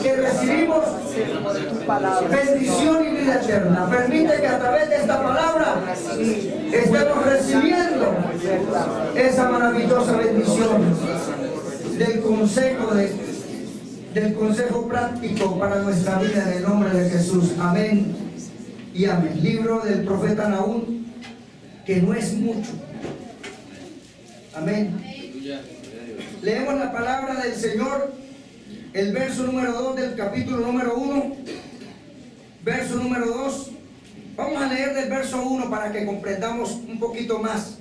que recibimos bendición y vida eterna. Permite que a través de esta palabra estemos recibiendo esa maravillosa bendición del consejo práctico para nuestra vida en el nombre de Jesús. Amén y amén. Libro del profeta Nahum, que no es mucho. Amén. Leemos la palabra del Señor, el verso número 2 del capítulo número 1, verso número 2. Vamos a leer del verso 1 para que comprendamos un poquito más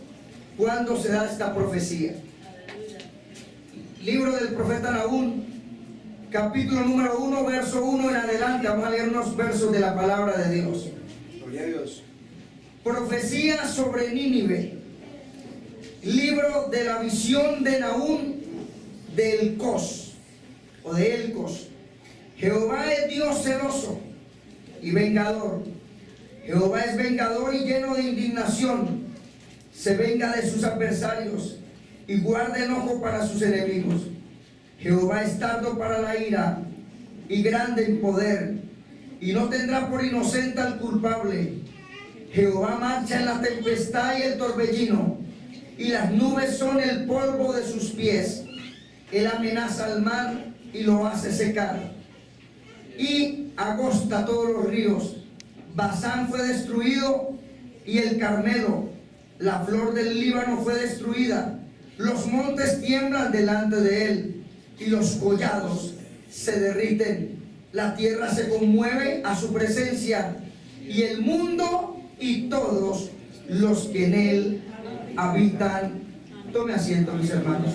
cuándo se da esta profecía. Libro del profeta Nahum, capítulo número 1, verso 1 en adelante. Vamos a leer unos versos de la palabra de Dios. Gloria a Dios. Profecía sobre Nínive. Libro de la visión de Nahum de Elcos o de Elcos. Jehová es Dios celoso y vengador. Jehová es vengador y lleno de indignación. Se venga de sus adversarios y guarda enojo para sus enemigos. Jehová es tardo para la ira y grande en poder, y no tendrá por inocente al culpable. Jehová marcha en la tempestad y el torbellino, y las nubes son el polvo de sus pies. Él amenaza al mar y lo hace secar, y agosta todos los ríos. Basán fue destruido y el Carmelo, la flor del Líbano, fue destruida. Los montes tiemblan delante de él y los collados se derriten. La tierra se conmueve a su presencia, y el mundo y todos los que en él habitan. Tome asiento, mis hermanos.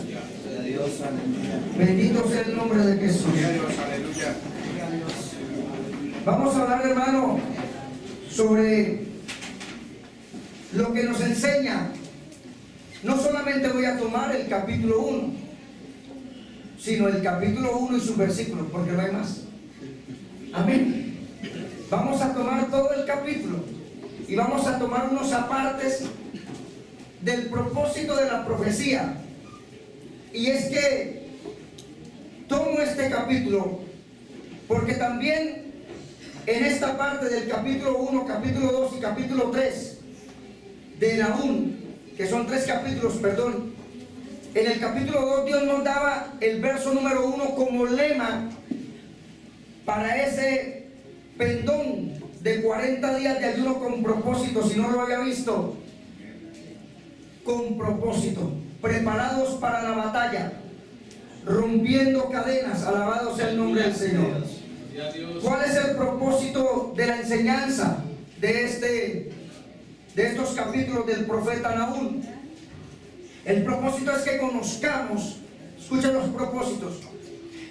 Bendito sea el nombre de Jesús. Vamos a hablar, hermano, sobre lo que nos enseña. No solamente voy a tomar el capítulo 1, sino el capítulo 1 y sus versículos, porque no hay más. Amén. Vamos a tomar todo el capítulo y vamos a tomar unos apartes del propósito de la profecía. Y es que tomo este capítulo porque también en esta parte del capítulo 1, capítulo 2 y capítulo 3 de Nahum, que son 3 capítulos, perdón, en el capítulo 2 Dios nos daba el verso número 1 como lema para ese pendón de 40 días de ayuno con propósito. Si no lo había visto, con propósito, preparados para la batalla, rompiendo cadenas. Alabado sea el nombre del Señor. ¿Cuál es el propósito de la enseñanza de estos capítulos del profeta Nahum? El propósito es que conozcamos, escuchen los propósitos.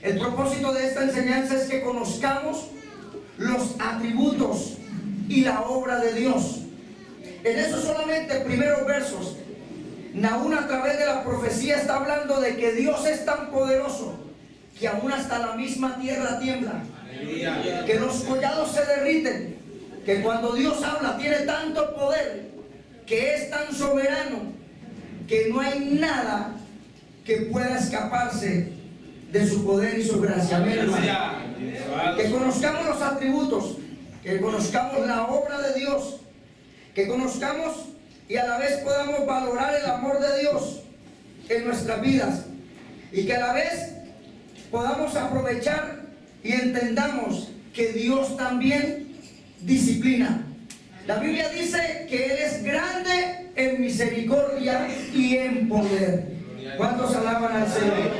El propósito de esta enseñanza es que conozcamos los atributos y la obra de Dios. En esos solamente primeros versos, Nahum, a través de la profecía, está hablando de que Dios es tan poderoso que aún hasta la misma tierra tiembla, que los collados se derriten, que cuando Dios habla tiene tanto poder, que es tan soberano, que no hay nada que pueda escaparse de su poder y su gracia. Amén, hermano. Que conozcamos los atributos, que conozcamos la obra de Dios, que conozcamos y a la vez podamos valorar el amor de Dios en nuestras vidas, y que a la vez podamos aprovechar y entendamos que Dios también disciplina. La Biblia dice que Él es grande en misericordia y en poder. ¿Cuántos alaban al Señor?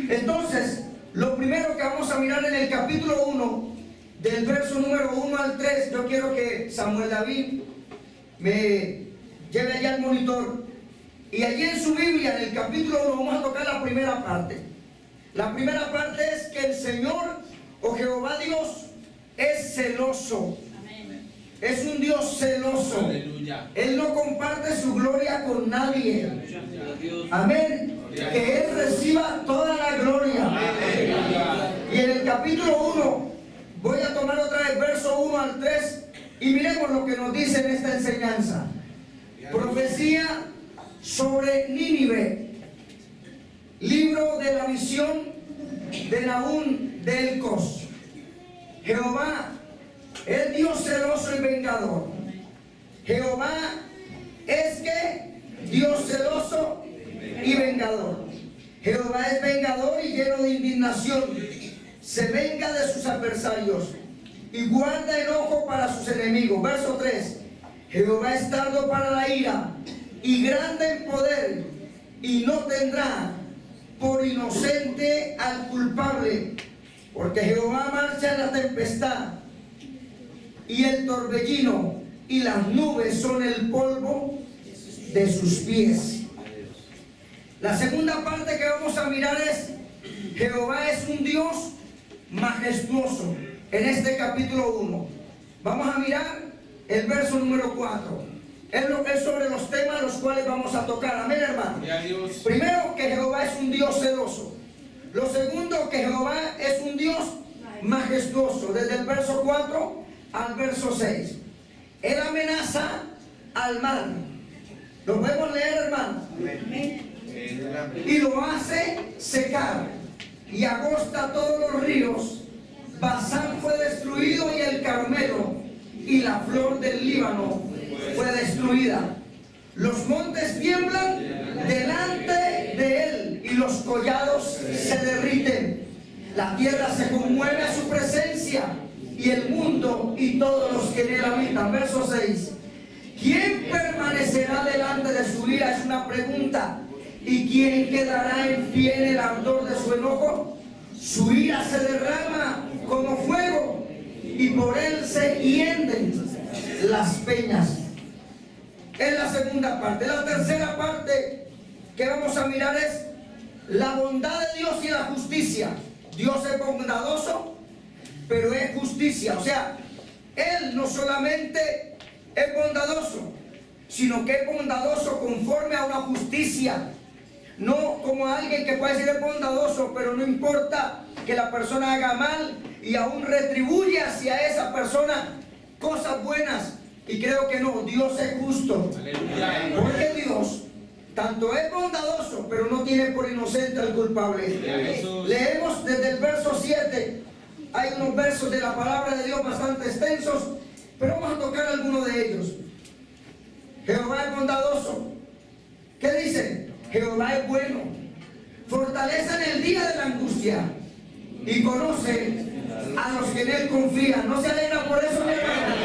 Entonces, lo primero que vamos a mirar en el capítulo 1, del verso número 1 al 3, yo quiero que Samuel David me lleve allá al monitor, y allí en su Biblia, en el capítulo 1, vamos a tocar la primera parte. La primera parte es que el Señor, o Jehová Dios, es celoso. Es un Dios celoso. Aleluya. Él no comparte su gloria con nadie. Amén. Que Él reciba toda la gloria. Amén. Y en el capítulo 1 voy a tomar otra vez verso 1 al 3 y miremos lo que nos dice en esta enseñanza. Profecía sobre Nínive. Libro de la visión de Nahum de Elcos. Jehová es Dios celoso y vengador. Jehová es que Dios celoso y vengador. Jehová es vengador y lleno de indignación. Se venga de sus adversarios y guarda enojo para sus enemigos. Verso 3. Jehová es tardo para la ira y grande en poder, y no tendrá por inocente al culpable, porque Jehová marcha en la tempestad y el torbellino, y las nubes son el polvo de sus pies. La segunda parte que vamos a mirar es: Jehová es un Dios majestuoso. En este capítulo 1 vamos a mirar el verso número 4. Es sobre los temas los cuales vamos a tocar. Amén, hermano. Primero, que Jehová es un Dios celoso. Lo segundo, que Jehová es un Dios majestuoso. Desde el verso 4 al verso 6. Él amenaza al mal. ¿Lo podemos leer, hermano? Amén. Y lo hace secar y agosta todos los ríos. Basán fue destruido y el Carmelo y la flor del Líbano fue destruida. Los montes tiemblan delante de él y los collados se derriten. La tierra se conmueve a su presencia y el mundo y todos los que en él habitan. Verso 6. ¿Quién permanecerá delante de su ira? Es una pregunta. ¿Y quién quedará en pie en el ardor de su enojo? Su ira se derrama como fuego y por él se hienden las peñas. Es la segunda parte. La tercera parte que vamos a mirar es la bondad de Dios y la justicia. Dios es bondadoso, pero es justicia. O sea, Él no solamente es bondadoso, sino que es bondadoso conforme a una justicia. No como alguien que puede decir es bondadoso, pero no importa que la persona haga mal y aún retribuye hacia esa persona cosas buenas. Y creo que no, Dios es justo. Aleluya. Porque Dios tanto es bondadoso, pero no tiene por inocente al culpable. Leemos desde el verso 7. Hay unos versos de la palabra de Dios bastante extensos, pero vamos a tocar algunos de ellos. Jehová es bondadoso. ¿Qué dice? Jehová es bueno. Fortaleza en el día de la angustia y conoce a los que en él confían. ¿No se alegra por eso, mi hermano?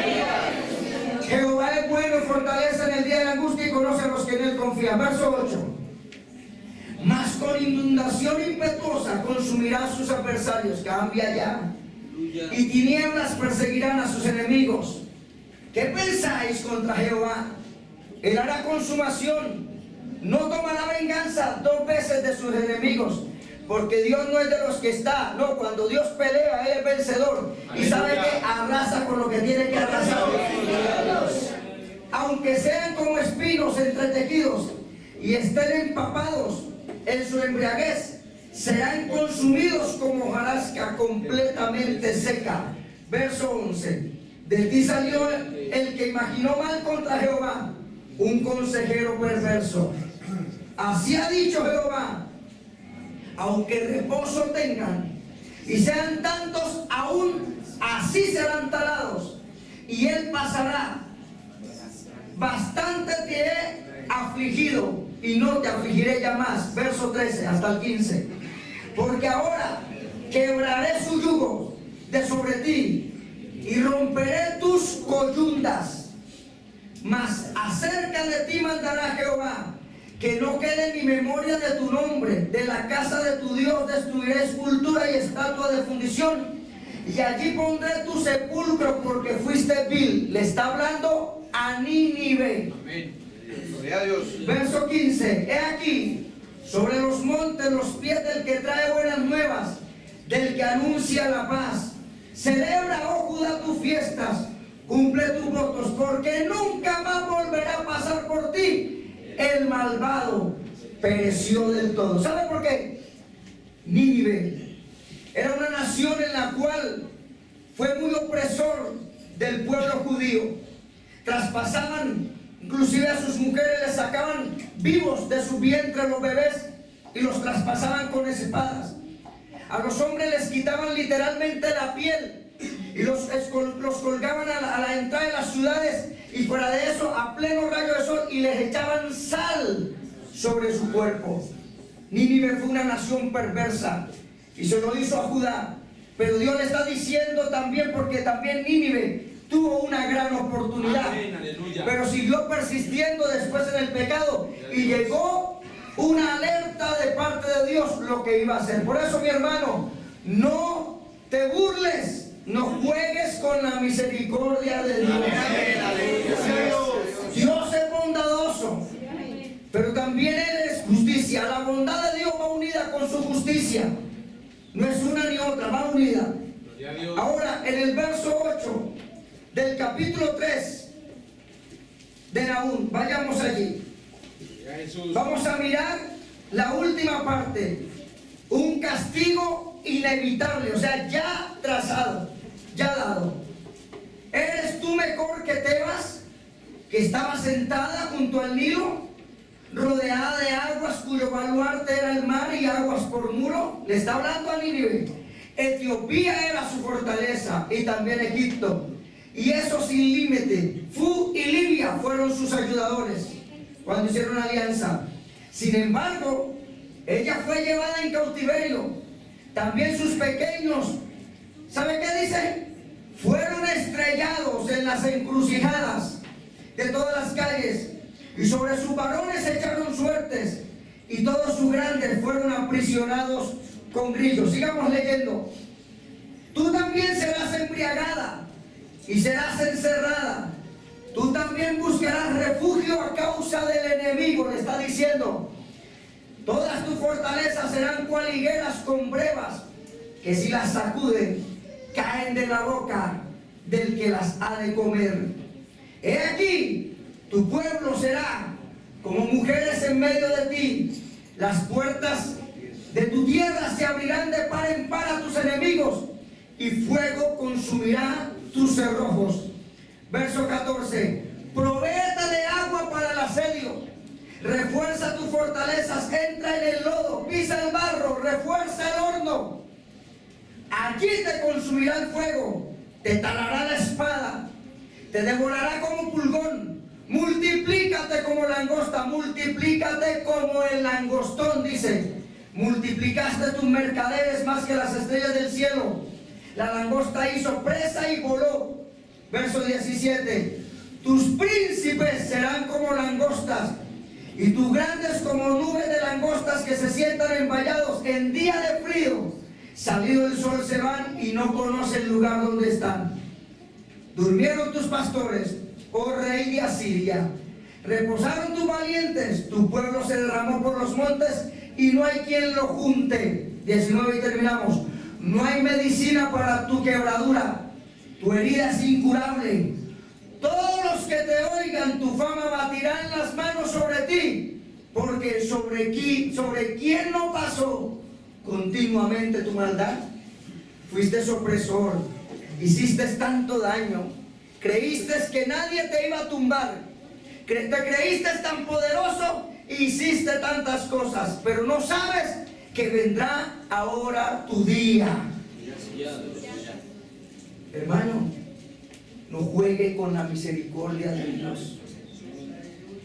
Jehová es bueno y fortaleza en el día de la angustia y conoce a los que en él confían. Verso 8. Mas con inundación impetuosa consumirá a sus adversarios. Cambia ya. Y tinieblas perseguirán a sus enemigos. ¿Qué pensáis contra Jehová? Él hará consumación. No tomará venganza 2 veces de sus enemigos. Porque Dios no es de los que está. No, cuando Dios pelea, Él es vencedor. Y sabe que arrasa con lo que tiene que arrasar. Aunque sean como espinos entretejidos y estén empapados en su embriaguez, serán consumidos como hojarasca completamente seca. Verso 11. De ti salió el que imaginó mal contra Jehová, un consejero perverso. Así ha dicho Jehová: aunque reposo tengan y sean tantos, aún así serán talados, y él pasará. Bastante te he afligido y no te afligiré ya más. Verso 13 hasta el 15. Porque ahora quebraré su yugo de sobre ti y romperé tus coyundas. Mas acerca de ti mandará Jehová que no quede ni memoria de tu nombre. De la casa de tu Dios destruiré escultura y estatua de fundición, y allí pondré tu sepulcro porque fuiste vil. Le está hablando a Nínive. Amén. Gloria a Dios. Verso 15. He aquí sobre los montes los pies del que trae buenas nuevas, del que anuncia la paz. Celebra, oh Judá, tus fiestas, cumple tus votos, porque nunca más volverá a pasar por ti el malvado. Pereció del todo. ¿Sabe por qué? Nínive era una nación en la cual fue muy opresor del pueblo judío. Traspasaban inclusive a sus mujeres, les sacaban vivos de su vientre los bebés y los traspasaban con espadas. A los hombres les quitaban literalmente la piel y los colgaban a la entrada de las ciudades, y fuera de eso a pleno rayo de sol, y les echaban sal sobre su cuerpo. Nínive fue una nación perversa y se lo hizo a Judá, pero Dios le está diciendo también, porque también Nínive tuvo una gran oportunidad. Amén, pero siguió persistiendo después en el pecado, y llegó una alerta de parte de Dios lo que iba a hacer. Por eso, mi hermano, no te burles, no juegues con la misericordia de Dios. Dios es bondadoso, pero también Él es justicia. La bondad de Dios va unida con su justicia. No es una ni otra, va unida. Ahora, en el verso 8 del capítulo 3 de Nahum, vayamos allí. Vamos a mirar la última parte. Un castigo inevitable, o sea, ya trazado, ya dado. ¿Eres tú mejor que Tebas, que estaba sentada junto al Nilo, rodeada de aguas, cuyo baluarte era el mar y aguas por muro? Le está hablando a Nínive. Etiopía era su fortaleza, y también Egipto, y eso sin límite. Fu y Libia fueron sus ayudadores cuando hicieron alianza. Sin embargo, ella fue llevada en cautiverio. También sus pequeños, ¿sabe qué dice? Fueron estrellados en las encrucijadas de todas las calles, y sobre sus varones echaron suertes, y todos sus grandes fueron aprisionados con grillos. Sigamos leyendo. Tú también serás embriagada y serás encerrada. Tú también buscarás refugio a causa del enemigo. Le está diciendo: todas tus fortalezas serán cual higueras con brevas, que si las sacuden, caen de la boca del que las ha de comer. He aquí, tu pueblo será como mujeres en medio de ti. Las puertas de tu tierra se abrirán de par en par a tus enemigos, y fuego consumirá tus cerrojos. Verso 14. Provéete de agua para el asedio. Refuerza tus fortalezas, entra en el lodo, pisa el barro, refuerza el horno. Allí te consumirá el fuego, te talará la espada, te devorará como pulgón. Multiplícate como langosta, multiplícate como el langostón, dice. Multiplicaste tus mercaderes más que las estrellas del cielo. La langosta hizo presa y voló. Verso 17. Tus príncipes serán como langostas, y tus grandes como nubes de langostas que se sientan envallados en día de frío. Salido el sol se van y no conocen el lugar donde están. Durmieron tus pastores, oh rey de Asiria. Reposaron tus valientes, tu pueblo se derramó por los montes y no hay quien lo junte. 19 y terminamos. No hay medicina para tu quebradura, tu herida es incurable. Todos los que te oigan tu fama batirán las manos sobre ti, porque sobre quién no pasó continuamente tu maldad. Fuiste opresor, hiciste tanto daño, creíste que nadie te iba a tumbar, te creíste tan poderoso e hiciste tantas cosas, pero no sabes que vendrá ahora tu día. Hermano, no juegue con la misericordia de Dios.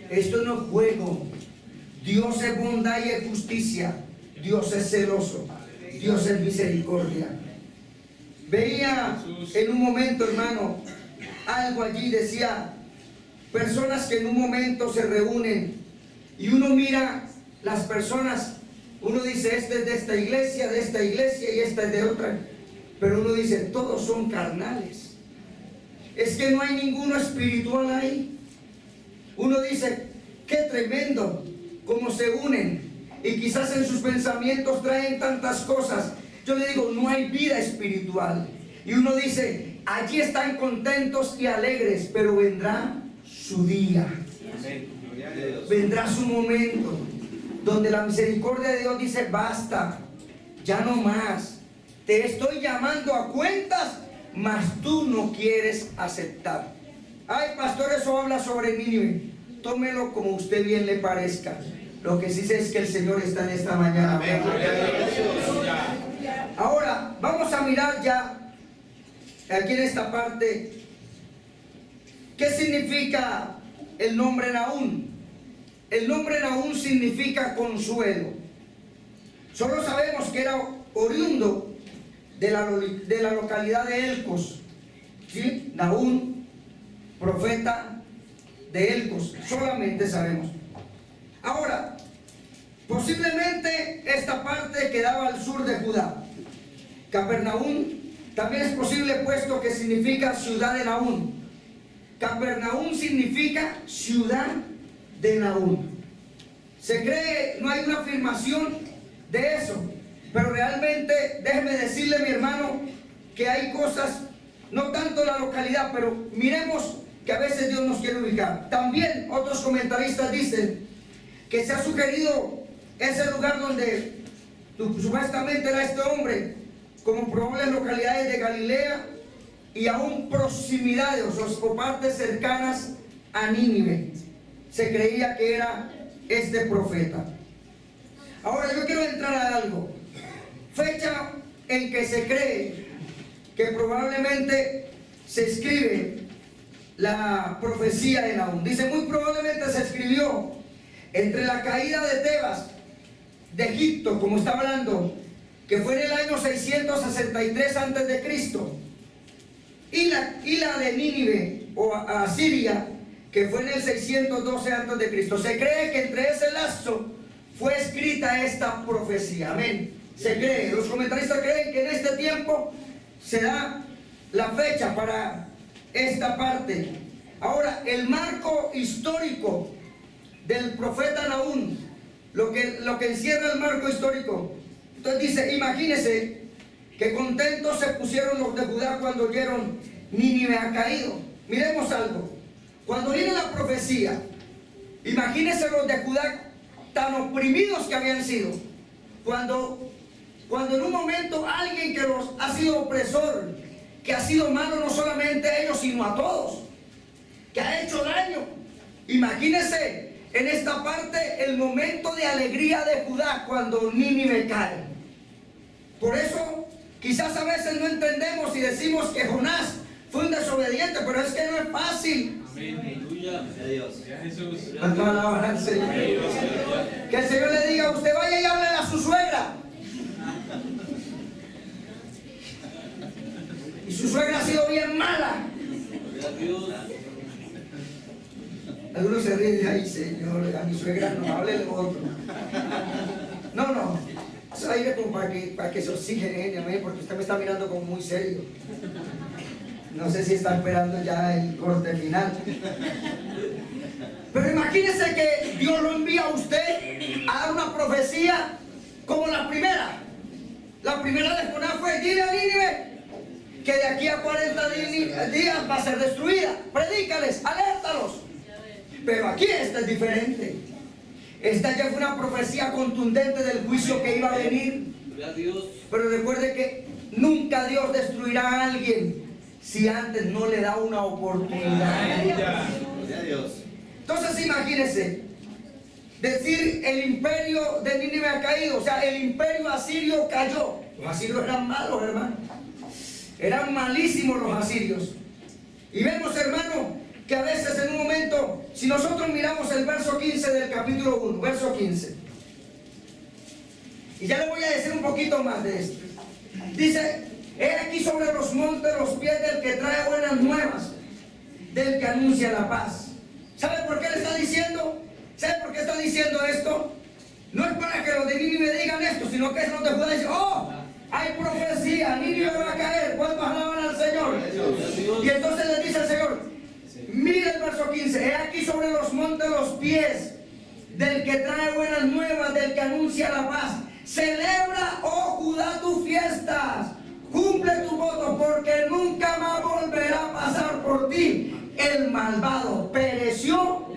Esto no es juego. Dios es bondad y es justicia. Dios es celoso. Dios es misericordia. Veía en un momento, hermano, algo allí, decía, personas que en un momento se reúnen y uno mira las personas, uno dice, este es de esta iglesia y esta es de otra, pero uno dice, todos son carnales. Es que no hay ninguno espiritual ahí. Uno dice, qué tremendo cómo se unen, y quizás en sus pensamientos traen tantas cosas. Yo le digo, no hay vida espiritual. Y uno dice, allí están contentos y alegres, pero vendrá su día. Vendrá su momento donde la misericordia de Dios dice, basta, ya no más. Te estoy llamando a cuentas, mas tú no quieres aceptar. Ay, pastor, eso habla sobre Nínive. Tómelo como usted bien le parezca. Lo que sí sé es que el Señor está en esta mañana. Amén. Ahora, vamos a mirar ya, aquí en esta parte, ¿qué significa el nombre Nahum? El nombre Nahum significa consuelo. Solo sabemos que era oriundo de la localidad de Elcos, ¿sí? Nahum, profeta de Elcos, solamente sabemos. Ahora, posiblemente esta parte quedaba al sur de Judá. Capernaum también es posible, puesto que significa ciudad de Nahum. Capernaum significa ciudad de Nahum. Se cree, no hay una afirmación de eso, pero realmente, déjeme decirle, mi hermano, que hay cosas, no tanto la localidad, pero miremos que a veces Dios nos quiere ubicar. También otros comentaristas dicen que se ha sugerido ese lugar donde supuestamente era este hombre, como probables localidades de Galilea y aún proximidades o partes cercanas a Nínive. Se creía que era este profeta. Ahora yo quiero entrar a algo. Fecha en que se cree que probablemente se escribe la profecía de Nahum. Dice, muy probablemente se escribió entre la caída de Tebas de Egipto, como está hablando, que fue en el año 663 antes de Cristo, y la de Nínive o Asiria, que fue en el 612 antes de Cristo. Se cree que entre ese lapso fue escrita esta profecía. Amén. Se cree, los comentaristas creen que en este tiempo se da la fecha para esta parte. Ahora, el marco histórico del profeta Nahum, lo que encierra el marco histórico. Entonces dice, imagínense que contentos se pusieron los de Judá cuando oyeron Nínive ha caído. Miremos algo. Cuando viene la profecía, imagínense los de Judá tan oprimidos que habían sido. Cuando en un momento alguien que los ha sido opresor, que ha sido malo no solamente a ellos, sino a todos, que ha hecho daño. Imagínense en esta parte el momento de alegría de Judá cuando Nínive cae. Por eso quizás a veces no entendemos y decimos que Jonás fue un desobediente, pero es que no es fácil. Amén. Aleluya. Dios. Jesús. ¿Cuánto alaban al Señor? Que el Señor le diga, usted vaya y hable a su suegra. Y su suegra ha sido bien mala. Algunos se ríen de ahí, Señor, a mi suegra no, hable de otro. No, eso ahí es como para que se oxigene, amén, porque usted me está mirando como muy serio. No sé si está esperando ya el corte final. Pero imagínese que Dios lo envía a usted a dar una profecía como la primera. La primera de Jonás fue, dile a Nínive que de aquí a 40 días va a ser destruida. Predícales, alértalos. Pero aquí esta es diferente. Esta ya fue una profecía contundente del juicio que iba a venir. Pero recuerde que nunca Dios destruirá a alguien si antes no le da una oportunidad. Entonces imagínense, decir el imperio de Nínive ha caído, o sea, el imperio asirio cayó. Los asirios eran malos, hermano. Eran malísimos los asirios. Y vemos, hermano, que a veces en un momento, si nosotros miramos el verso 15 del capítulo 1, verso 15, y ya le voy a decir un poquito más de esto. Dice, he aquí sobre los montes los pies del que trae buenas nuevas, del que anuncia la paz. ¿Sabe por qué le está diciendo? ¿Sabe por qué está diciendo esto? No es para que los de Nínive digan esto, sino que es los de Judá dicen, oh, hay profecía, Nínive va a caer. ¿Cuántos alaban al Señor? Y entonces les dice el Señor, mira el verso 15, he aquí sobre los montes los pies del que trae buenas nuevas, del que anuncia la paz. Celebra, oh Judá, tus fiestas, cumple tu voto, porque nunca más volverá a pasar por ti el malvado. Pereció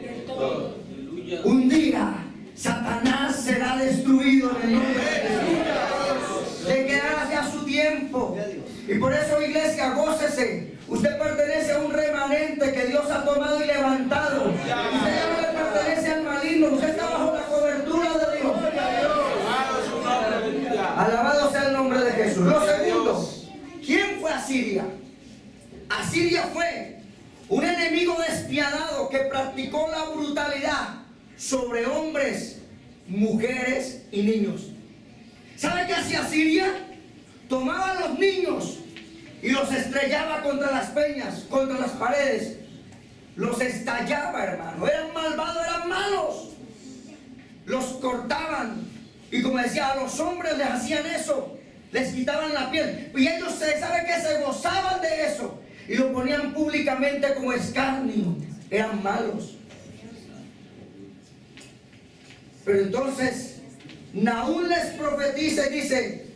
un día. Satanás será destruido en el nombre de Jesús. Le quedará ya su tiempo. Y por eso, iglesia, gócese. Usted pertenece a un remanente que Dios ha tomado y levantado. Usted ya no le pertenece al maligno. Usted está bajo la cobertura de Dios. Alabado sea el nombre de Jesús. Asiria. Asiria fue un enemigo despiadado que practicó la brutalidad sobre hombres, mujeres y niños. ¿Sabe qué hacía Asiria? Tomaba a los niños y los estrellaba contra las peñas, contra las paredes. Los estallaba, hermano. Eran malvados, eran malos. Los cortaban. Y como decía, a los hombres les hacían eso. Les quitaban la piel. Y ellos, ¿sabe qué? Se gozaban de eso. Y lo ponían públicamente como escarnio. Eran malos. Pero entonces, Nahum les profetiza y dice,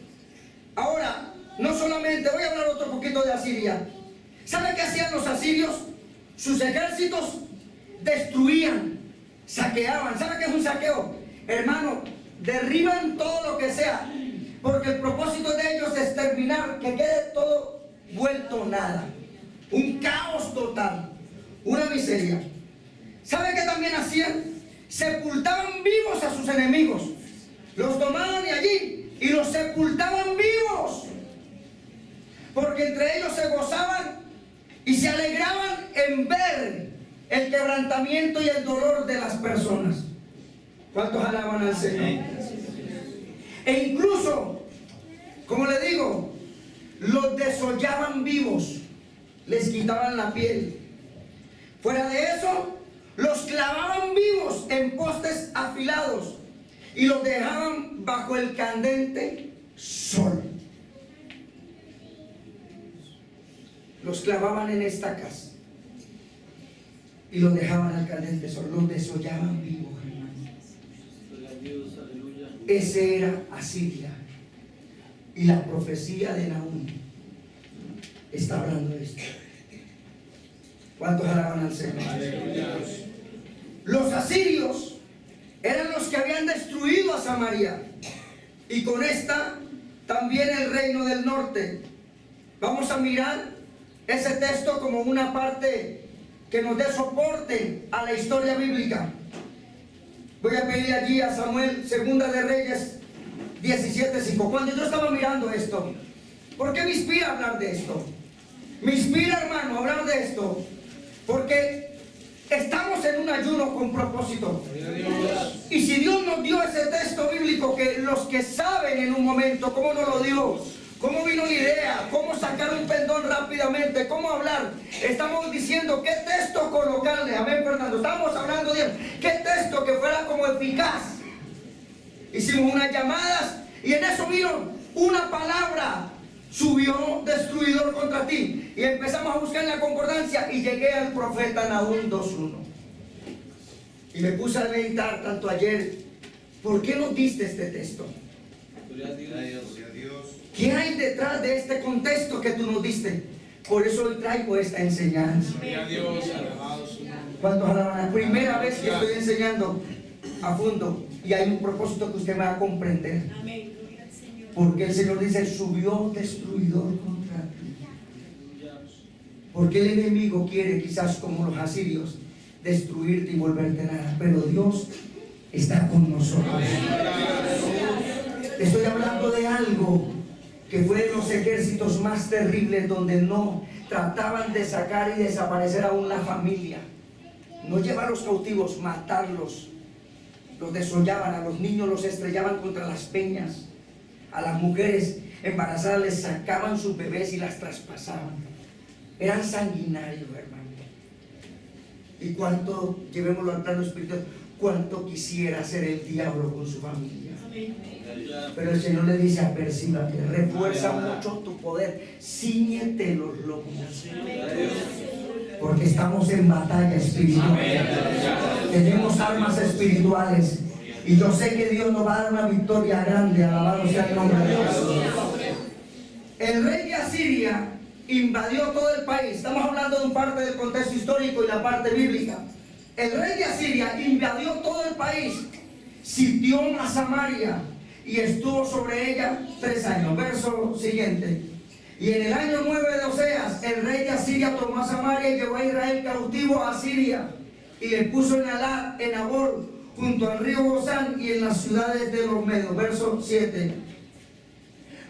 ahora, no solamente, voy a hablar otro poquito de Asiria. ¿Sabe qué hacían los asirios? Sus ejércitos destruían, saqueaban. ¿Sabe qué es un saqueo? Hermano, derriban todo lo que sea, porque el propósito de ellos es terminar, que quede todo vuelto nada. Un caos total, una miseria. ¿Sabe qué también hacían? Sepultaban vivos a sus enemigos. Los tomaban de allí y los sepultaban vivos, porque entre ellos se gozaban y se alegraban en ver el quebrantamiento y el dolor de las personas. ¿Cuántos alaban al Señor? E incluso, como le digo, los desollaban vivos, les quitaban la piel. Fuera de eso, los clavaban vivos en postes afilados y los dejaban bajo el candente sol. Los clavaban en estacas y los dejaban al candente sol. Los desollaban vivos, hermano. Ese era Asiria. Y la profecía de Nahum está hablando de esto. ¿Cuántos alaban al Señor? Los asirios eran los que habían destruido a Samaria, y con esta también el reino del norte. Vamos a mirar ese texto como una parte que nos dé soporte a la historia bíblica. Voy a pedir allí a Samuel, Segunda de Reyes 17:5. Cuando yo estaba mirando esto, ¿por qué me inspira hablar de esto? Me inspira, hermano, hablar de esto porque estamos en un ayuno con propósito. Y si Dios nos dio ese texto bíblico, que los que saben en un momento cómo nos lo dio, cómo vino la idea, cómo sacar un pendón rápidamente, cómo hablar, estamos diciendo qué texto colocarle. Amén, Fernando. Estamos hablando de qué texto que fuera como eficaz. Hicimos unas llamadas y en eso vino una palabra: subió destruidor contra ti. Y empezamos a buscar en la concordancia y llegué al profeta Nahum 2:1. Y me puse a meditar tanto ayer, ¿por qué nos diste este texto? ¿Qué hay detrás de este contexto que tú nos diste? Por eso hoy traigo esta enseñanza. ¿Cuántos alaban? La primera vez que estoy enseñando a fondo, y hay un propósito que usted me va a comprender. Porque el Señor dice: subió destruidor contra ti. Porque el enemigo quiere, quizás como los asirios, destruirte y volverte nada, pero Dios está con nosotros. Estoy hablando de algo que fue de los ejércitos más terribles, donde no trataban de sacar y desaparecer aún la familia, no llevar a los cautivos, matarlos. Los desollaban, a los niños los estrellaban contra las peñas, a las mujeres embarazadas les sacaban sus bebés y las traspasaban. Eran sanguinarios, hermano. Y cuánto, llevémoslo al plano espiritual, cuánto quisiera ser el diablo con su familia. Pero el Señor le dice: apercíbate, refuerza mucho tu poder, cíñete los lomos, porque estamos en batalla espiritual. Tenemos armas espirituales y yo sé que Dios nos va a dar una victoria grande. Alabado sea el nombre de Dios. El rey de Asiria invadió todo el país. Estamos hablando de un parte del contexto histórico y la parte bíblica. El rey de Asiria invadió todo el país, sitió a Samaria y estuvo sobre ella 3 años. Verso siguiente. Y en el año 9 de Oseas, el rey de Asiria tomó a Samaria y llevó a Israel cautivo a Asiria, y le puso en Abor, junto al río Gozán, y en las ciudades de los medios. Verso 7.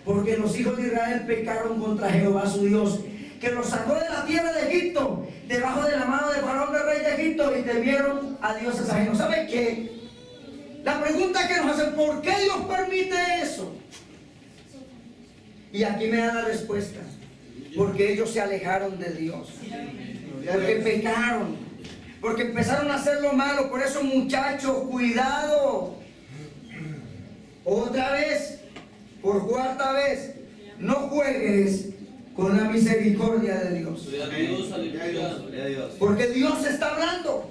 porque los hijos de Israel pecaron contra Jehová su Dios, que los sacó de la tierra de Egipto, debajo de la mano de Faraón, el rey de Egipto, y temieron a dioses ajenos. ¿Sabe qué? La pregunta que nos hacen: ¿por qué Dios permite eso? Y aquí me da la respuesta: porque ellos se alejaron de Dios, porque pecaron, porque empezaron a hacer lo malo. Por eso, muchachos, cuidado. Otra vez, por cuarta vez, no juegues con la misericordia de Dios, porque Dios está hablando.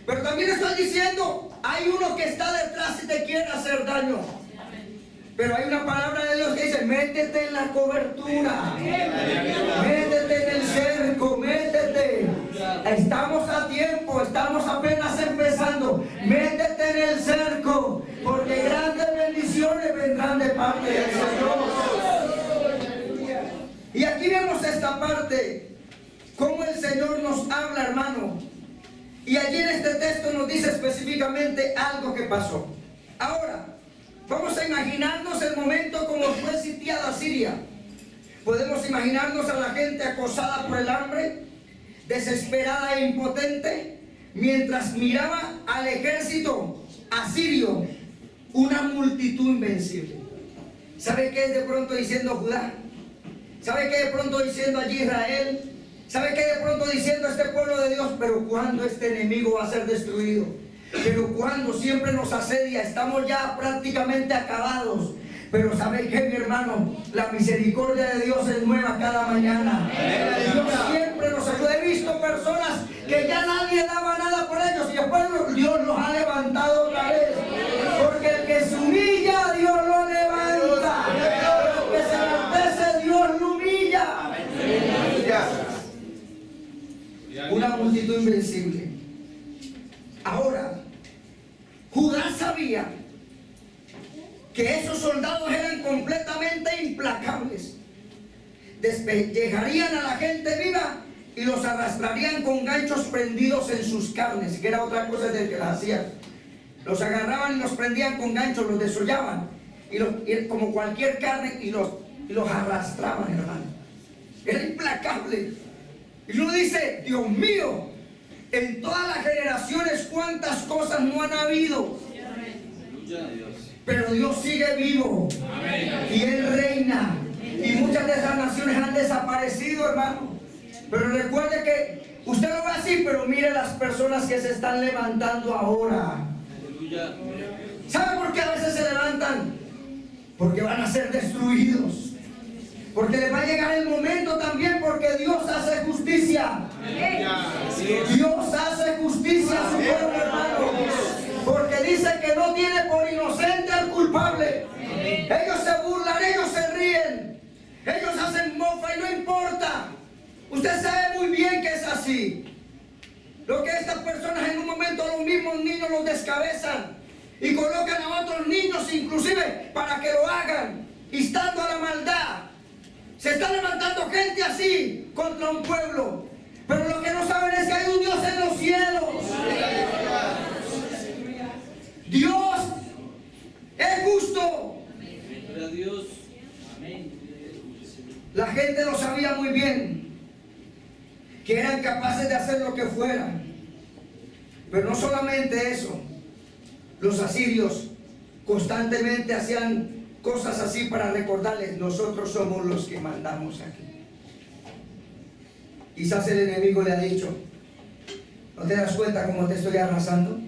Pero también estoy diciendo, hay uno que está detrás y te quiere hacer daño. Pero hay una palabra de Dios que dice: métete en la cobertura, métete en el cerco, métete. Estamos a tiempo, estamos apenas empezando. Métete en el cerco, porque grandes bendiciones vendrán de parte del Señor. Y aquí vemos esta parte, cómo el Señor nos habla, hermano. Y allí en este texto nos dice específicamente algo que pasó. Ahora, vamos a imaginarnos el momento como fue sitiada Siria. Podemos imaginarnos a la gente acosada por el hambre, desesperada e impotente, mientras miraba al ejército asirio, una multitud invencible. ¿Sabe qué es de pronto diciendo Judá? ¿Sabe qué de pronto diciendo allí Israel? ¿Sabe qué de pronto diciendo este pueblo de Dios? Pero cuando este enemigo va a ser destruido, pero cuando siempre nos asedia, estamos ya prácticamente acabados. Pero ¿sabe qué, mi hermano? La misericordia de Dios es nueva cada mañana. Dios siempre nos ayuda. He visto personas que ya nadie daba nada por ellos, y después Dios los ha levantado otra vez. Porque el que se humilla, Dios lo levanta. Pero el que se enaltece, Dios lo humilla. Una multitud invencible. Ahora, Judá sabía que esos soldados eran completamente implacables. Despellejarían a la gente viva y los arrastrarían con ganchos prendidos en sus carnes, que era otra cosa del que las hacían. Los agarraban y los prendían con ganchos, los desollaban, y como cualquier carne, y los arrastraban, hermano. Era implacable. Y uno dice: Dios mío, en todas las generaciones cuántas cosas no han habido. Pero Dios sigue vivo. Y Él reina. Y muchas de esas naciones han desaparecido, hermano. Pero recuerde que usted lo ve así, pero mire las personas que se están levantando ahora. ¿Sabe por qué a veces se levantan? Porque van a ser destruidos. Porque les va a llegar el momento también, porque Dios hace justicia. Dios hace justicia a su pueblo, hermano. Porque dice que no tiene por inocente al culpable. Ellos se burlan, ellos se ríen, ellos hacen mofa y no importa. Usted sabe muy bien que es así. Lo que estas personas en un momento, los mismos niños los descabezan y colocan a otros niños inclusive para que lo hagan, instando a la maldad. Se está levantando gente así contra un pueblo, pero lo que no saben es que hay un Dios en los cielos. Dios es justo. La gente lo sabía muy bien, que eran capaces de hacer lo que fuera. Pero no solamente eso, los asirios constantemente hacían cosas así para recordarles: nosotros somos los que mandamos aquí. Quizás el enemigo le ha dicho: ¿no te das cuenta cómo te estoy arrasando?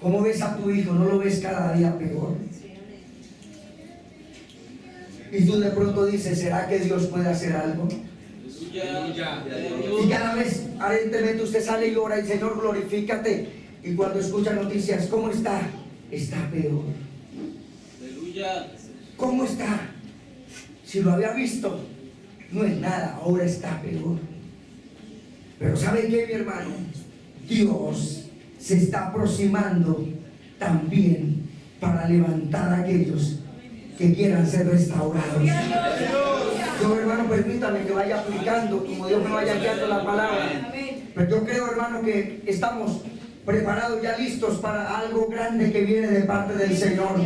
¿Cómo ves a tu hijo? ¿No lo ves cada día peor? Y tú de pronto dices: ¿será que Dios puede hacer algo? Y cada vez aparentemente usted sale y ora: y Señor, glorifícate. Y cuando escucha noticias, ¿cómo está? Está peor. ¿Cómo está? Si lo había visto, no es nada, ahora está peor. Pero ¿sabe qué, mi hermano? Dios se está aproximando también para levantar a aquellos que quieran ser restaurados. Yo, hermano, permítame que vaya aplicando como Dios me vaya guiando la palabra. Pero yo creo, hermano, que estamos preparados, ya listos para algo grande que viene de parte del Señor.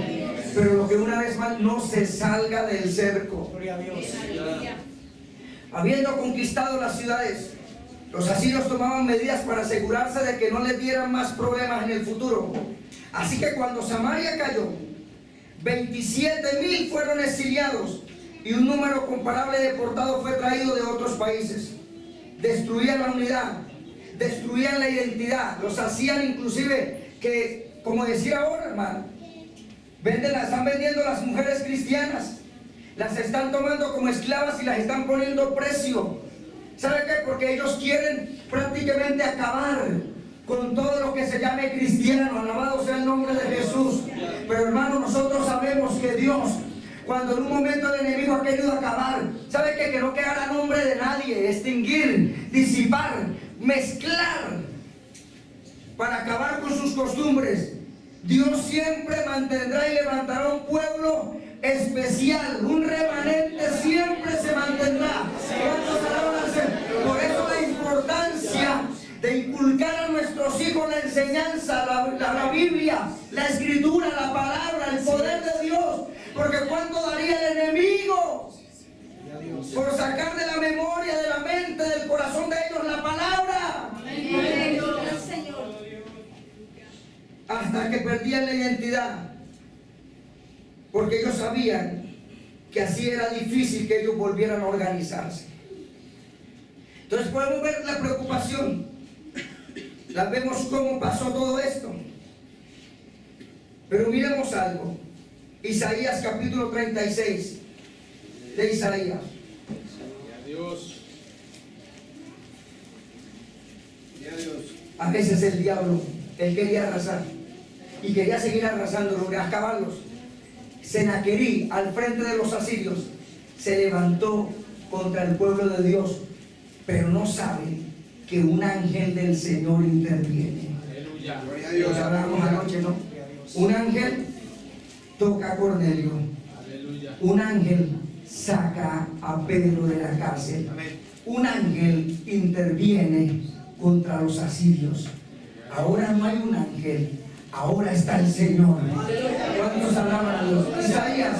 pero lo que una vez más no se salga del cerco. Gloria a Dios. Habiendo conquistado las ciudades, los asirios tomaban medidas para asegurarse de que no les dieran más problemas en el futuro. Así que cuando Samaria cayó, 27,000 fueron exiliados y un número comparable deportado fue traído de otros países. Destruían la unidad, destruían la identidad, los hacían inclusive que, como decía ahora, hermano, están vendiendo las mujeres cristianas, las están tomando como esclavas y las están poniendo precio. ¿Sabe qué? Porque ellos quieren prácticamente acabar con todo lo que se llame cristiano. Alabado sea el nombre de Jesús. Pero hermano, nosotros sabemos que Dios, cuando en un momento el enemigo ha querido acabar, ¿sabe qué? Que no quedara nombre de nadie, extinguir, disipar, mezclar, para acabar con sus costumbres. Dios siempre mantendrá y levantará un pueblo especial, un remanente siempre se mantendrá. ¿Cuántos alaban al Señor? Por eso la importancia de inculcar a nuestros hijos la enseñanza, la Biblia, la Escritura, la palabra, el poder de Dios. Porque ¿cuánto daría el enemigo por sacar de la memoria, de la mente, del corazón de ellos la palabra? Hasta que perdían la identidad, porque ellos sabían que así era difícil que ellos volvieran a organizarse. Entonces podemos ver la preocupación, vemos cómo pasó todo esto. Pero miremos algo. Isaías capítulo 36 de Isaías. Dios. A veces el diablo, él quería arrasar y quería seguir arrasando, acabarlos. Senaquerí, al frente de los asirios, se levantó contra el pueblo de Dios, pero no sabe que un ángel del Señor interviene. Aleluya. Gloria a Dios. Hablábamos anoche, ¿no? Un ángel toca a Cornelio. Aleluya. Un ángel saca a Pedro de la cárcel. Un ángel interviene contra los asirios. Ahora no hay un ángel, ahora está el Señor. ¿Cuántos alaban a Dios? Isaías,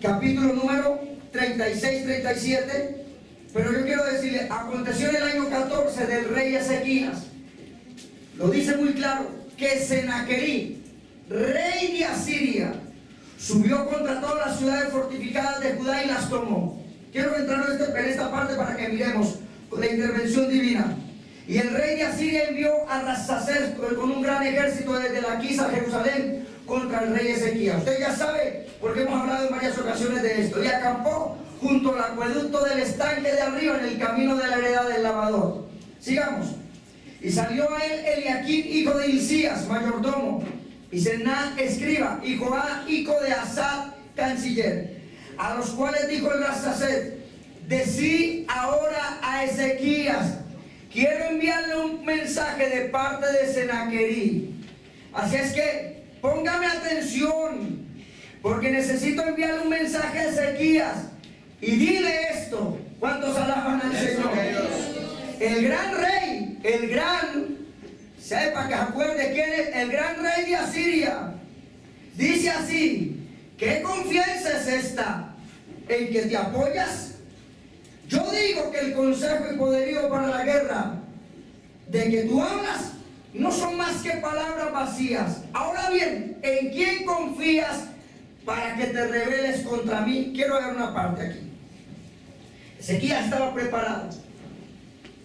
capítulo número 36, 37. Pero yo quiero decirle, aconteció en el año 14 del rey Ezequías. Lo dice muy claro, que Senaquerí, rey de Asiria, subió contra todas las ciudades fortificadas de Judá y las tomó. Quiero entrar en esta parte para que miremos la intervención divina. Y el rey de Asiria envió a Rabsaces con un gran ejército desde Laquis a Jerusalén contra el rey Ezequías. Usted ya sabe, porque hemos hablado en varias ocasiones de esto. Y acampó junto al acueducto del estanque de arriba en el camino de la heredad del lavador. Sigamos. Y salió a él Eliaquim, hijo de Hilcías, mayordomo, y Sená, escriba, y Joá, hijo de Asaf, canciller, a los cuales dijo el Rabsaces: decí ahora a Ezequías, quiero enviarle un mensaje de parte de Senaquerí. Así es que póngame atención, porque necesito enviarle un mensaje a Ezequías. Y dile esto. ¿Cuántos alaban al Señor? El gran rey, sepa que se acuerde quién es el gran rey de Asiria. Dice así: ¿qué confianza es esta en que te apoyas? Yo digo que el consejo y poderío para la guerra de que tú hablas no son más que palabras vacías. Ahora bien, ¿en quién confías para que te rebeles contra mí? Quiero ver una parte aquí. Ezequías estaba preparado,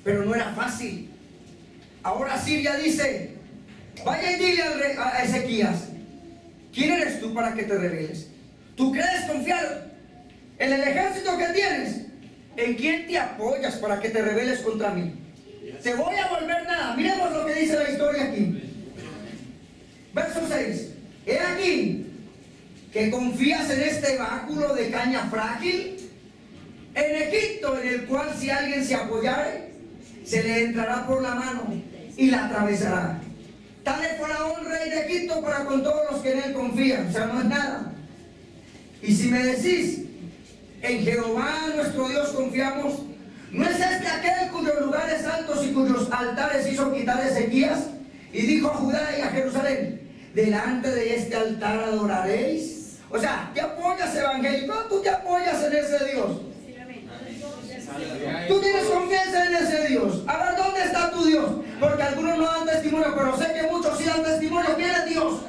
pero no era fácil. Ahora Siria dice: vaya y dile a Ezequías, ¿quién eres tú para que te rebeles? ¿Tú crees confiar en el ejército que tienes? ¿En quién te apoyas para que te rebeles contra mí? Te voy a volver nada. Miremos lo que dice la historia aquí. Verso 6. He aquí que confías en este báculo de caña frágil, en Egipto, en el cual si alguien se apoyare, se le entrará por la mano y la atravesará. Tal es Faraón, rey de Egipto, para con todos los que en él confían. O sea, no es nada. Y si me decís, en Jehová nuestro Dios confiamos, ¿no es este aquel cuyos lugares altos y cuyos altares hizo quitar Ezequías? Y dijo a Judá y a Jerusalén: delante de este altar adoraréis. O sea, te apoyas evangélico, tú te apoyas en ese Dios. Tú tienes confianza en ese Dios. A ver, ¿dónde está tu Dios? Porque algunos no dan testimonio, pero sé que muchos sí dan testimonio. ¿Quién es Dios?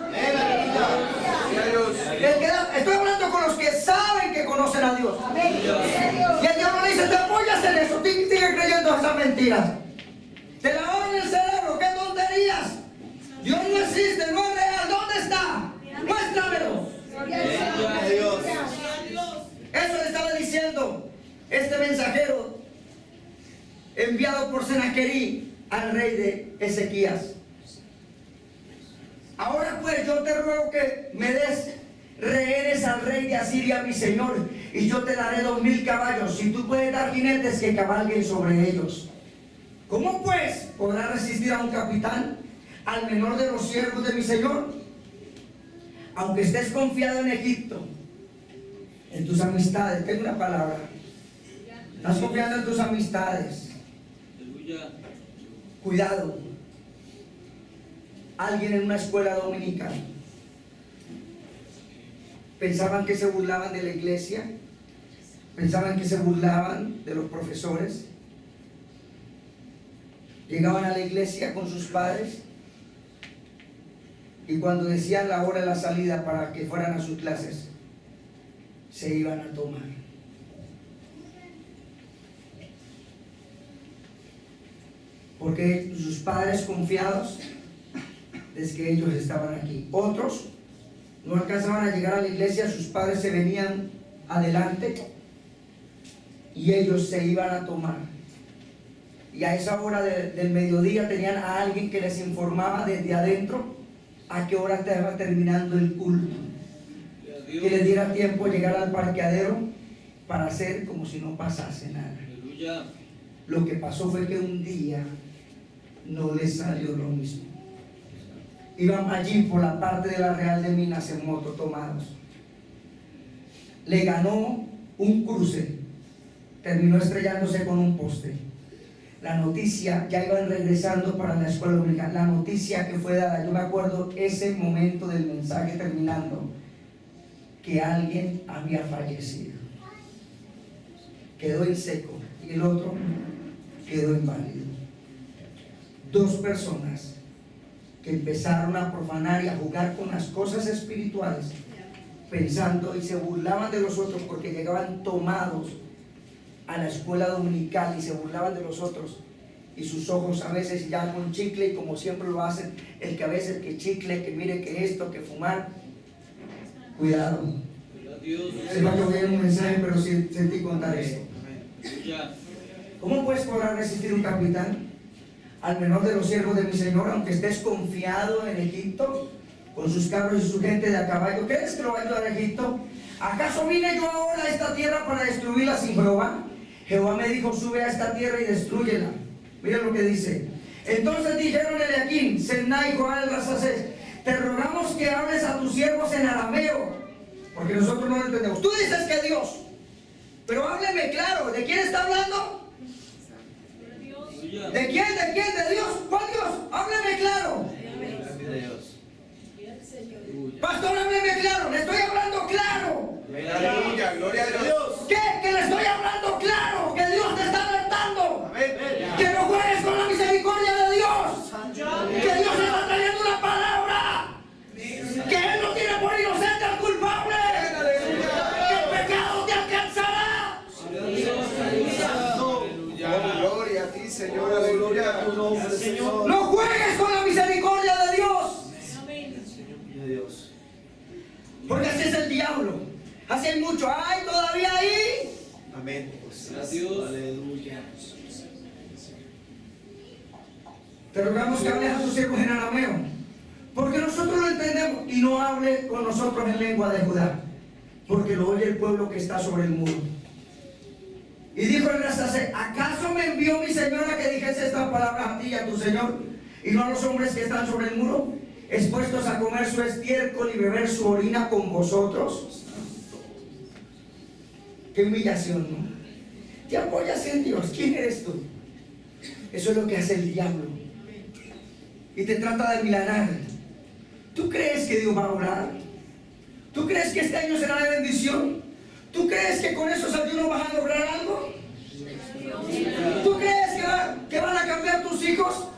Estoy hablando con los que saben que conocen a Dios. Y el diablo le dice, te apoyas en eso, sigue creyendo esas mentiras. Te lavaron el cerebro, qué tonterías. Dios no existe, no es real. ¿Dónde está? Muéstramelo. Eso le estaba diciendo este mensajero enviado por Senaquerí al rey de Ezequías. Ahora pues yo te ruego que me des rehenes al rey de Asiria, mi señor, y yo te daré 2000 caballos, si tú puedes dar jinetes que cabalguen sobre ellos. ¿Cómo pues podrá resistir a un capitán, al menor de los siervos de mi señor? Aunque estés confiado en Egipto, en tus amistades, tengo una palabra. Estás confiando en tus amistades. Cuidado. Alguien en una escuela dominical pensaban que se burlaban de la iglesia, pensaban que se burlaban de los profesores. Llegaban a la iglesia con sus padres y cuando decían la hora de la salida para que fueran a sus clases, se iban a tomar. Porque sus padres confiados es que ellos estaban aquí. Otros no alcanzaban a llegar a la iglesia, sus padres se venían adelante y ellos se iban a tomar. Y a esa hora del mediodía tenían a alguien que les informaba desde adentro a qué hora estaba terminando el culto, que les diera tiempo de llegar al parqueadero para hacer como si no pasase nada. Lo que pasó fue que un día no les salió lo mismo. Iban allí por la parte de la Real de Minas en moto tomados. Le ganó un cruce, terminó estrellándose con un poste. La noticia, ya iban regresando para la escuela dominical, la noticia que fue dada, yo me acuerdo ese momento del mensaje terminando, que alguien había fallecido. Quedó en seco y el otro quedó inválido. Dos personas que empezaron a profanar y a jugar con las cosas espirituales, pensando y se burlaban de los otros porque llegaban tomados a la escuela dominical y se burlaban de los otros, y sus ojos a veces ya con chicle, y como siempre lo hacen, el que a veces que chicle, que mire que esto, que fumar. Cuidado. Se va a llover un mensaje, pero sentí contar esto. ¿Cómo pues podrá resistir un capitán al menor de los siervos de mi señor, aunque estés confiado en Egipto, con sus carros y su gente de a caballo? ¿Crees que lo va a ayudar a Egipto? ¿Acaso vine yo ahora a esta tierra para destruirla sin Jehová? Jehová me dijo, sube a esta tierra y destrúyela. Mira lo que dice. Entonces dijeron Eliaquim, Sebna y Joel Rasasés, te rogamos que hables a tus siervos en arameo, porque nosotros no lo entendemos. Tú dices que Dios, pero hábleme claro, ¿de quién está hablando? ¿De quién? ¿De quién? ¿De Dios? ¿Cuál Dios? Hábleme claro. Pastor, hábleme claro, le estoy hablando claro. Aleluya, gloria a Dios. ¿Qué? Que le estoy hablando claro, que Dios te está alertando. Que no juegues con la misericordia de Dios. Que Dios está trayendo una palabra. Que Él no tiene por inocente al culpable. Que el pecado te alcanzará. Gloria a ti, Señor. Aleluya a tu nombre, Señor. No juegues con la misericordia de Dios. Porque así es el diablo. Así hay mucho. ¡Ay, todavía ahí! Amén. Dios. Aleluya. Te rogamos que hables a tus siervos en arameo, porque nosotros lo entendemos, y no hable con nosotros en lengua de Judá, porque lo oye el pueblo que está sobre el muro. Y dijo el Rasasé, ¿acaso me envió mi señora que dijese estas palabras a ti y a tu señor, y no a los hombres que están sobre el muro, expuestos a comer su estiércol y beber su orina con vosotros? Qué humillación, ¿no? Te apoyas en Dios. ¿Quién eres tú? Eso es lo que hace el diablo. Y te trata de milanar. ¿Tú crees que Dios va a orar? ¿Tú crees que este año será de bendición? ¿Tú crees que con esos ayunos vas a lograr algo? ¿Tú crees que van a cambiar tus hijos?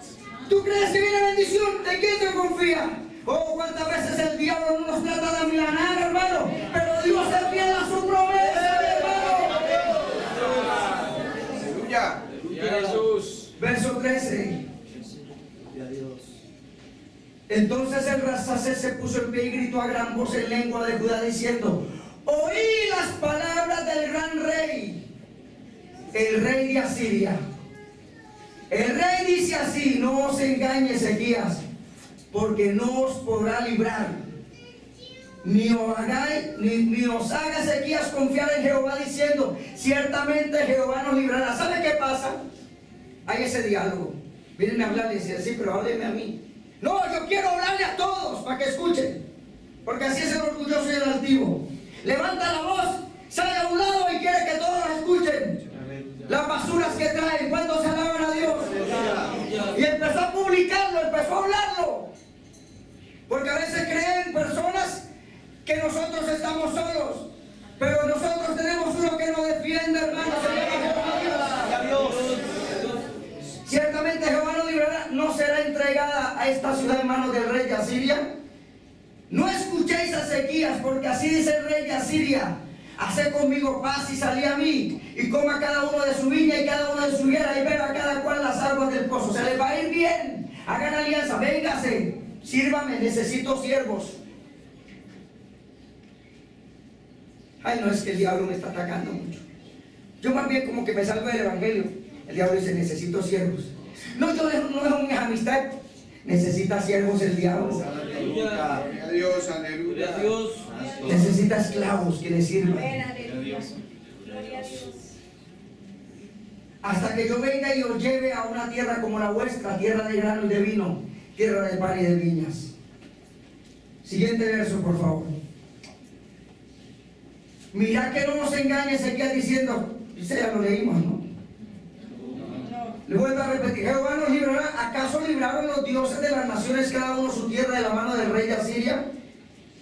¿Tú crees que viene bendición? ¿De quién te confía? Oh, cuántas veces el diablo no nos trata de amilanar, hermano, pero Dios es fiel a su promesa, hermano. Aleluya. Aleluya, Jesús. Verso 13. Entonces el Rabsacés se puso en pie y gritó a gran voz en lengua de Judá diciendo: oí las palabras del gran rey, el rey de Asiria. El rey dice así: no os engañe, Ezequías, porque no os podrá librar, ni os haga Ezequías confiar en Jehová diciendo: ciertamente Jehová nos librará. ¿Sabe qué pasa? Hay ese diálogo. Vienen a hablar y dicen: sí, pero háblenme a mí. No, yo quiero hablarle a todos para que escuchen, porque así es el orgulloso y el altivo. Levanta la voz, sale a un lado y quiere que todos escuchen las basuras que traen. ¿Cuántos alaban a Dios? Y empezó a publicarlo, empezó a hablarlo, porque a veces creen personas que nosotros estamos solos, pero nosotros tenemos uno que nos defiende, hermanos. Ciertamente Jehová nos librará, no será entregada a esta ciudad en manos del rey de Asiria. No escuchéis a Ezequías, porque así dice el rey de Asiria: haced conmigo paz y salid a mí, y coma cada uno de su viña y cada uno de su higuera, y beba cada cual las aguas del pozo. Se les va a ir bien. Hagan alianza, véngase, sírvame, necesito siervos. Ay, no, es que el diablo me está atacando mucho. Yo más bien como que me salgo del evangelio. El diablo dice: necesito siervos. No, yo no dejo mis amistades. Necesita siervos el diablo. Aleluya. Gloria a Dios, aleluya. Necesita esclavos que le sirvan. Hasta que yo venga y os lleve a una tierra como la vuestra, tierra de grano y de vino, tierra de pan y de viñas. Siguiente verso, por favor. Mirad que no nos engañe Ezequías diciendo, ya lo leímos, ¿no? Le vuelvo a repetir: Jehová nos librará. ¿Acaso libraron los dioses de las naciones cada uno su tierra de la mano del rey de Asiria?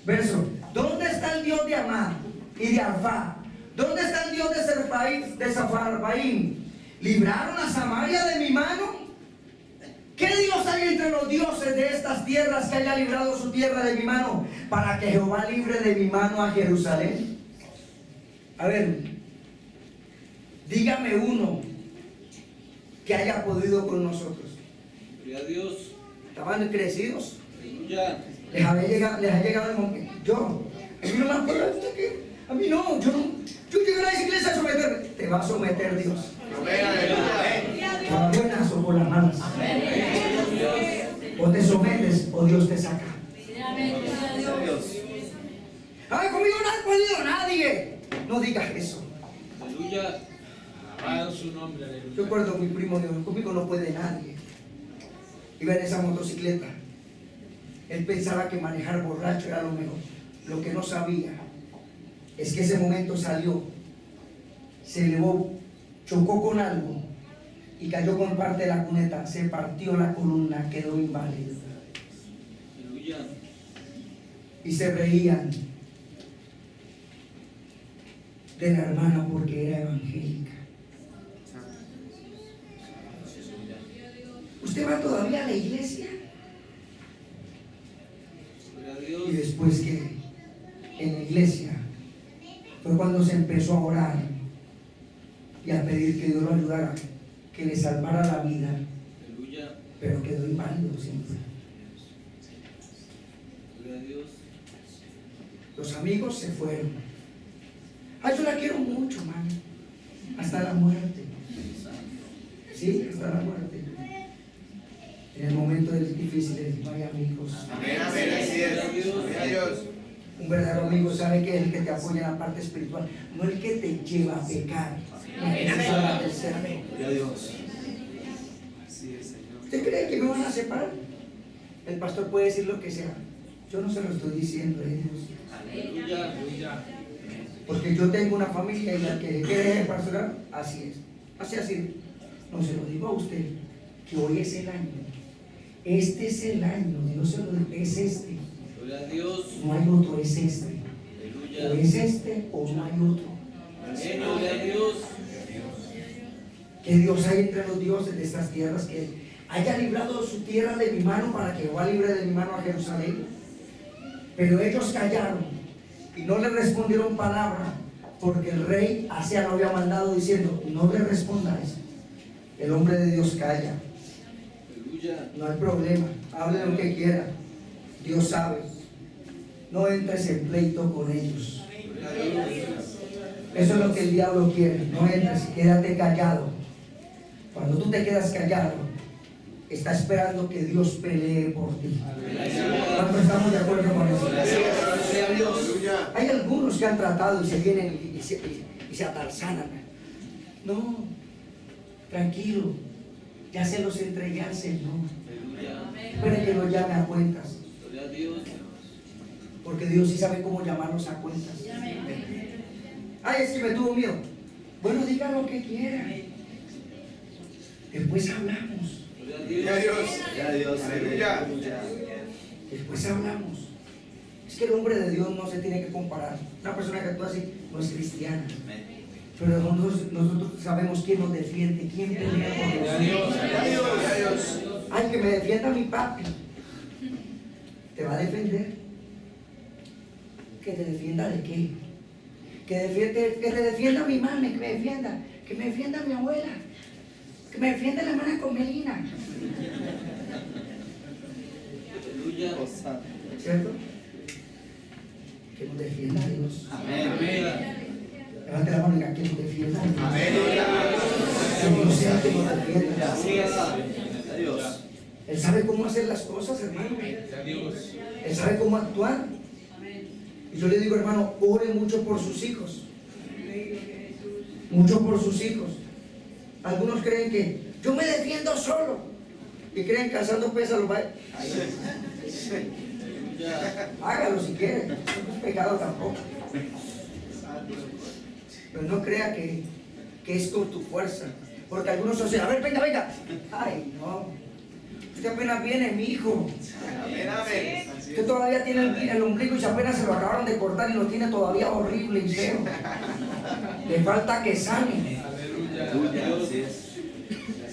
Verso: ¿dónde está el Dios de Amad y de Arfá? ¿Dónde está el Dios de Sepharvaim? ¿Libraron a Samaria de mi mano? ¿Qué Dios hay entre los dioses de estas tierras que haya librado su tierra de mi mano, para que Jehová libre de mi mano a Jerusalén? A ver, dígame uno que haya podido con nosotros. Gloria a Dios. Estaban crecidos. Aleluya. Les ha llegado el momento. A mí no me acuerdo a mí no, yo llegué a la iglesia a someterme. Te va a someter Dios. Por las buenas o por las malas. O te sometes o Dios te saca. Ay, conmigo no ha podido nadie. No digas eso. Aleluya. Alabado su nombre, aleluya. Yo recuerdo a mi primo, dijo: conmigo no puede nadie. Iba en esa motocicleta. Él pensaba que manejar borracho era lo mejor. Lo que no sabía es que ese momento salió, se elevó, chocó con algo y cayó con parte de la cuneta. Se partió la columna, quedó inválido. Aleluya. Y se reían de la hermana porque era evangélica. ¿Usted va todavía a la iglesia? Y después que en la iglesia fue cuando se empezó a orar y a pedir que Dios lo ayudara, que le salvara la vida. Aleluya. Pero quedó inválido siempre. Gloria a Dios. Los amigos se fueron. Ay, yo la quiero mucho, mami. Hasta la muerte. Sí, hasta la muerte. En el momento difícil no hay amigos. Amén, amén, así es. Gloria a Dios. Un verdadero amigo sabe que es el que te apoya en la parte espiritual, no el que te lleva a pecar. Gloria a Dios. Así es, Señor. ¿Usted cree que me van a separar? El pastor puede decir lo que sea. Yo no se lo estoy diciendo a Dios. Aleluya. Aleluya. Porque yo tengo una familia y la que quiere el pastoral, así es. Así. No se lo digo a usted, que hoy es el año. Este es el año, Dios se lo dice, es este. Gloria a Dios. No hay otro, es este. o es este o no hay otro. Gloria a Dios. Que Dios hay entre los dioses de estas tierras, que haya librado su tierra de mi mano para que Jehová libre de mi mano a Jerusalén. Pero ellos callaron y no le respondieron palabra, porque el rey Asa lo había mandado diciendo: no le respondáis. El hombre de Dios calla. Aleluya. No hay problema, hable lo que quiera, Dios sabe. No entres en pleito con ellos. Eso es lo que el diablo quiere. No entres, quédate callado. Cuando tú te quedas callado, está esperando que Dios pelee por ti. ¿Cuántos estamos de acuerdo con eso? Hay algunos que han tratado y se vienen y se atarzanan. No, tranquilo, ya se los entregué al Señor. Espere que nos llame a cuentas. Gloria a Dios. Porque Dios sí sabe cómo llamarnos a cuentas. Ay, es que me tuvo miedo. Bueno, diga lo que quiera. Después hablamos. Gloria a Dios. Gloria a Dios. Aleluya. Después hablamos. Es que el hombre de Dios no se tiene que comparar. Una persona que actúa así no es cristiana. Pero nosotros sabemos quién nos defiende, quién pelea por nosotros. Gloria a Dios. Ay, que me defienda mi papi. ¿Te va a defender? ¿Que te defienda de qué? Que te defienda mi mami, que me defienda mi abuela, que me defienda la hermana Comelina. Aleluya. ¿Cierto? Que nos defienda Dios. Amén. Levante la mano y diga: que nos defienda Dios. Amén. Que Dios sea el que nos defienda. Dios. Él sabe cómo hacer las cosas, hermano. Gloria a Dios. Él sabe cómo actuar. Y yo le digo, hermano, ore mucho por sus hijos. Mucho por sus hijos. Algunos creen que yo me defiendo solo. Y creen que alzando pesas los va a... Hágalo si quiere. No es pecado tampoco. Pero no crea que es con tu fuerza. Porque algunos dicen: a ver, venga, venga. Ay, no. Usted apenas viene, mi hijo. Amén, amén. Usted todavía tiene el ombligo y apenas se lo acabaron de cortar y lo tiene todavía horrible y feo. Le falta que sane. Aleluya.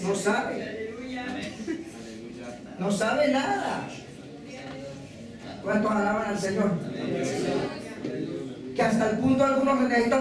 No sabe. No sabe nada. ¿Cuántos alaban al Señor? Que hasta el punto algunos necesitan